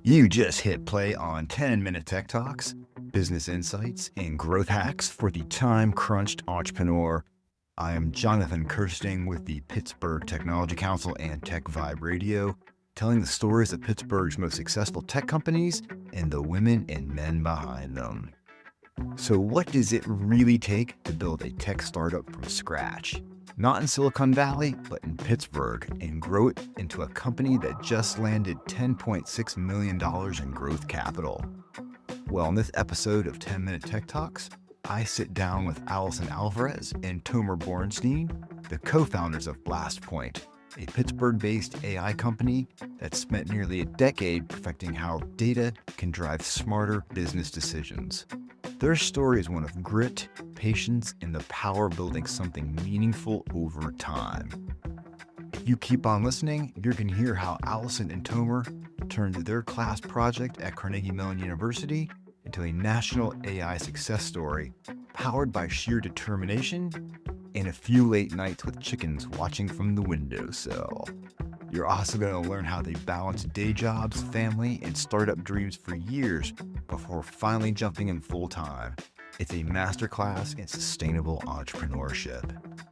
You just hit play on 10-minute Tech Talks, business insights, and growth hacks for the time-crunched entrepreneur. I am Jonathan Kirsting with the Pittsburgh Technology Council and Tech Vibe Radio, telling the stories of Pittsburgh's most successful tech companies and the women and men behind them. So what does it really take to build a tech startup from scratch? Not in Silicon Valley, but in Pittsburgh, and grow it into a company that just landed $10.6 million in growth capital. Well, in this episode of 10-Minute Tech Talks, I sit down with Alison Alvarez and Tomer Bornstein, the co-founders of BlastPoint, a Pittsburgh-based AI company that spent nearly a decade perfecting how data can drive smarter business decisions. Their story is one of grit, patience, and the power of building something meaningful over time. If you keep on listening, you're going to hear how Alison and Tomer turned their class project at Carnegie Mellon University into a national AI success story, powered by sheer determination and a few late nights with chickens watching from the windowsill. You're also going to learn how they balanced day jobs, family, and startup dreams for years before finally jumping in full time. It's a masterclass in sustainable entrepreneurship.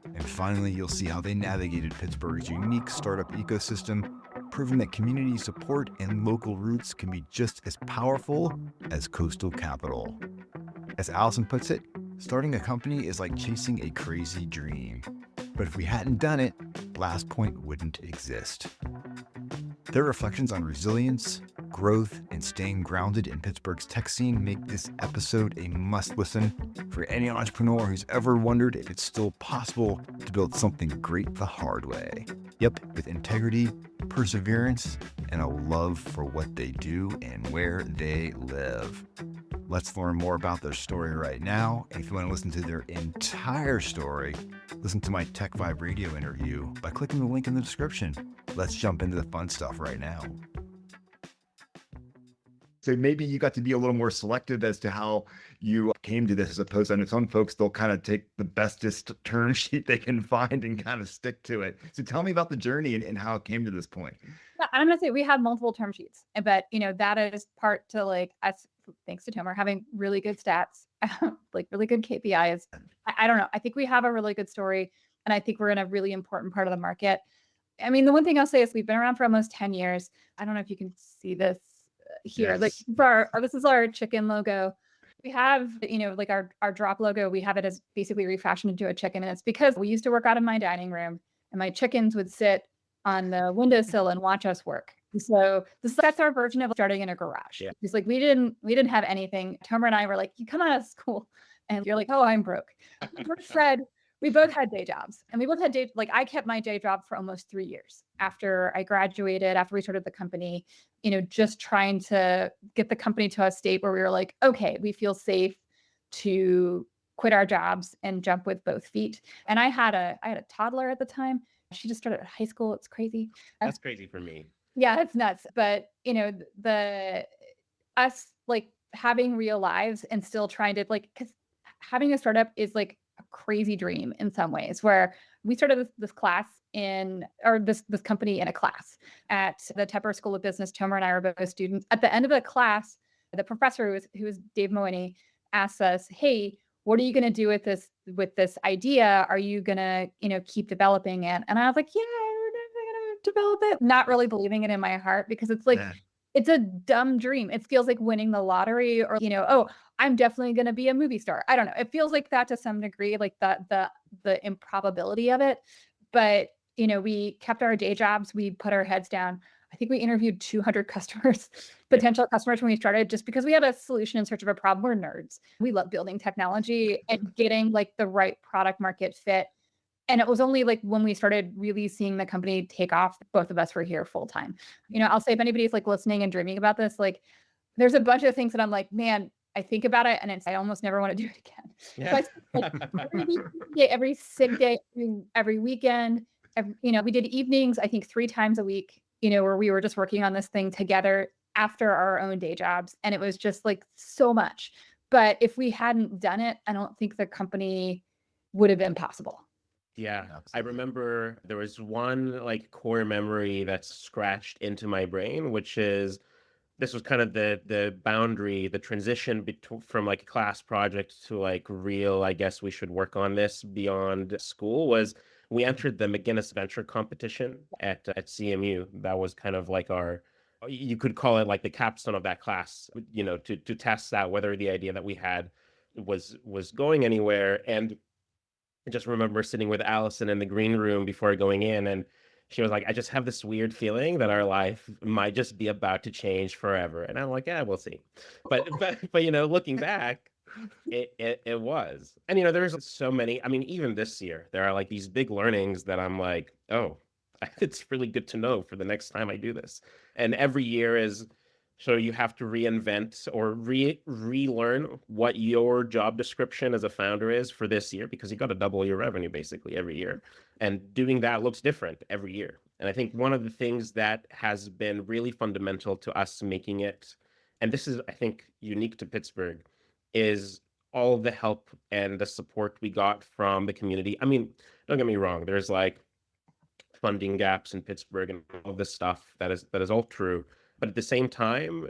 And finally, you'll see how they navigated Pittsburgh's unique startup ecosystem, proving that community support and local roots can be just as powerful as coastal capital. As Alison puts it, starting a company is like chasing a crazy dream. But if we hadn't done it, BlastPoint wouldn't exist. Their reflections on resilience, growth, and staying grounded in Pittsburgh's tech scene make this episode a must-listen for any entrepreneur who's ever wondered if it's still possible to build something great the hard way. Yep, with integrity, perseverance, and a love for what they do and where they live. Let's learn more about their story right now. And if you want to listen to their entire story, listen to my Tech Vibe Radio interview by clicking the link in the description. Let's jump into the fun stuff right now. So maybe you got to be a little more selective as to how you came to this, as opposed to some folks, they'll kind of take the bestest term sheet they can find and kind of stick to it. So tell me about the journey and how it came to this point. Yeah, I'm gonna say we have multiple term sheets, but that is part to like us, thanks to Tomer, having really good stats, like really good KPIs. I don't know. I think we have a really good story, and I think we're in a really important part of the market. I mean, the one thing I'll say is we've been around for almost 10 years. I don't know if you can see this here. Yes. Like for this is our chicken logo. We have, like our drop logo, we have it as basically refashioned into a chicken. And it's because we used to work out of my dining room and my chickens would sit on the windowsill and watch us work. So that's our version of starting in a garage. Yeah. It's like we didn't have anything. Tomer and I were like, you come out of school and you're like, oh, I'm broke. We both had day jobs, and we both had I kept my day job for almost 3 years after I graduated, after we started the company, just trying to get the company to a state where we were like, okay, we feel safe to quit our jobs and jump with both feet. And I had a toddler at the time. She just started high school. It's crazy. That's crazy for me. Yeah, it's nuts. But us like having real lives and still trying to because having a startup is like a crazy dream in some ways, where we started this class this company in a class at the Tepper School of Business. Tomer and I were both students. At the end of the class, the professor, who was Dave Mooney, asked us, hey, what are you going to do with this idea? Are you going to, keep developing it? And I was like, yeah, we're definitely going to develop it. Not really believing it in my heart, because it's like, it's a dumb dream. It feels like winning the lottery, or, oh, I'm definitely going to be a movie star. I don't know. It feels like that to some degree, like the improbability of it. But, we kept our day jobs. We put our heads down. I think we interviewed 200 customers, potential customers, when we started, just because we had a solution in search of a problem. We're nerds. We love building technology and getting like the right product market fit. And it was only like when we started really seeing the company take off, both of us were here full time. I'll say if anybody's like listening and dreaming about this, like there's a bunch of things that I'm like, man, I think about it and I almost never want to do it again. Yeah. So every sick day, every weekend, we did evenings, I think 3 times a week, where we were just working on this thing together after our own day jobs. And it was just like so much. But if we hadn't done it, I don't think the company would have been possible. Yeah, I remember there was one like core memory that's scratched into my brain, which is this was kind of the boundary, the transition from like a class project to like real, I guess we should work on this beyond school, was we entered the McGinnis Venture competition at CMU. That was kind of like our, you could call it like the capstone of that class, to test out whether the idea that we had was going anywhere. And I just remember sitting with Alison in the green room before going in, and she was like, I just have this weird feeling that our life might just be about to change forever. And I'm like, yeah, we'll see. But looking back, it was. And there's so many. I mean, even this year, there are like these big learnings that I'm like, oh, it's really good to know for the next time I do this. And every year is, so you have to reinvent or relearn what your job description as a founder is for this year, because you got to double your revenue basically every year. And doing that looks different every year. And I think one of the things that has been really fundamental to us making it, and this is, I think, unique to Pittsburgh, is all the help and the support we got from the community. I mean, don't get me wrong, there's like funding gaps in Pittsburgh and all this stuff that is all true. But at the same time,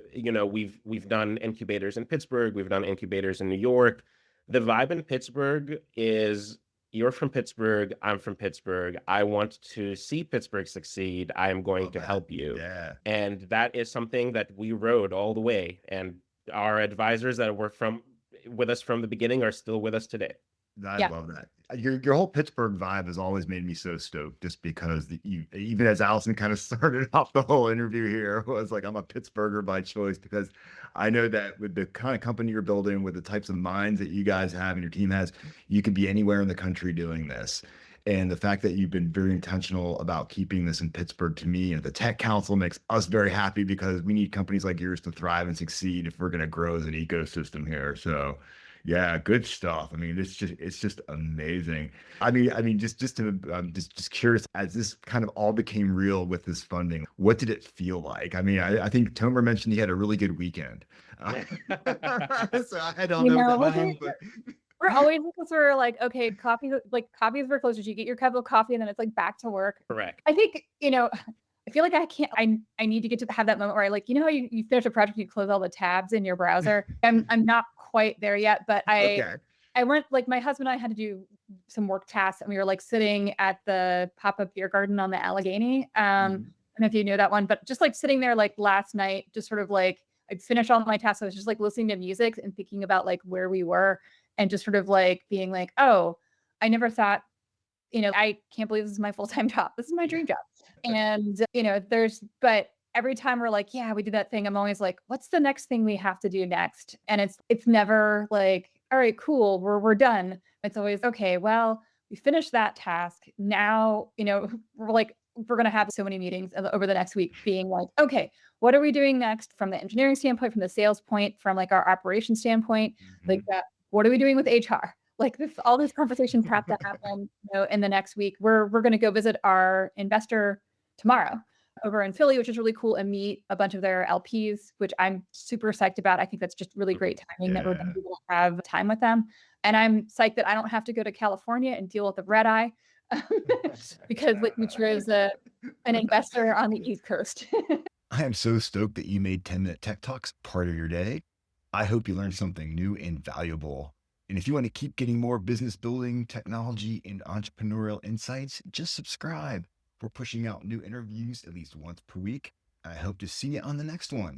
we've done incubators in Pittsburgh, we've done incubators in New York. The vibe in Pittsburgh is, you're from Pittsburgh, I'm from Pittsburgh. I want to see Pittsburgh succeed. I am going to help you. Yeah. And that is something that we rode all the way. And our advisors that were with us from the beginning are still with us today. I Yeah. love that. Your whole Pittsburgh vibe has always made me so stoked, just because you, even as Alison kind of started off the whole interview here, was like, I'm a Pittsburgher by choice, because I know that with the kind of company you're building, with the types of minds that you guys have and your team has, you could be anywhere in the country doing this. And the fact that you've been very intentional about keeping this in Pittsburgh, to me, and the Tech Council, makes us very happy, because we need companies like yours to thrive and succeed if we're going to grow as an ecosystem here. So yeah, good stuff. I mean, it's just amazing. Just to just curious, as this kind of all became real with this funding, what did it feel like? I mean, I think Tomer mentioned he had a really good weekend. So I don't know what that means, but We're always, because we're like, okay, coffee is for closers. You get your cup of coffee and then it's like back to work. Correct. I think, I feel like I need to get to have that moment where I, like, how you finish a project, you close all the tabs in your browser. I'm not quite there yet, but okay. I went, like, my husband and I had to do some work tasks, and we were like sitting at the pop-up beer garden on the Allegheny. I don't know if you know that one, but just like sitting there like last night, just sort of like, I'd finished all my tasks. I was just like listening to music and thinking about like where we were, and just sort of like being like, oh, I never thought, I can't believe this is my full-time job. This is my dream job. And, but every time we're like, yeah, we did that thing, I'm always like, what's the next thing we have to do next? And it's never like, all right, cool, we're done. It's always, okay, well, we finished that task. Now, we're going to have so many meetings over the next week, being like, okay, what are we doing next from the engineering standpoint, from the sales point, from like our operations standpoint, like that. What are we doing with HR? Like all these conversations have to happen, in the next week. We're going to go visit our investor tomorrow over in Philly, which is really cool, and meet a bunch of their LPs, which I'm super psyched about. I think that's just really great timing that we're going to be able to have time with them. And I'm psyched that I don't have to go to California and deal with the red eye because we chose an investor on the East Coast. I am so stoked that you made 10-minute Tech Talks part of your day. I hope you learned something new and valuable. And if you want to keep getting more business building, technology, and entrepreneurial insights, just subscribe. We're pushing out new interviews at least once per week. I hope to see you on the next one.